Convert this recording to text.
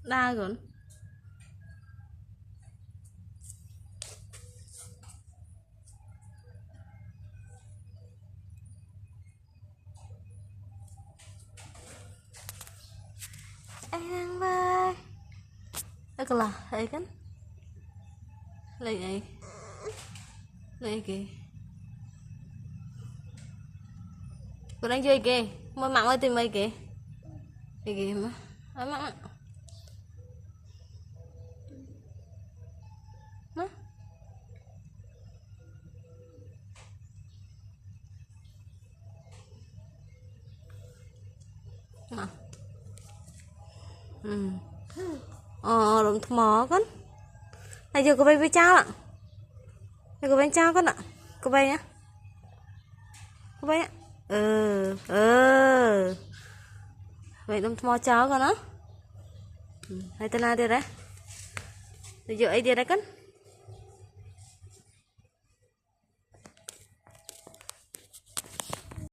đa rồi ăn vai cái là thấy cái lấy kì cô đang chơi kì mà mạng ơi tìm mày kì kì mà mạng mà đụng mò con này giờ cô bay với cháu ạ cô bay cháu con ạ cô bay nhá cô bay ạ vậy đụng mò cháu con á hay tên nào đi đấy giờ ấy đi đấy con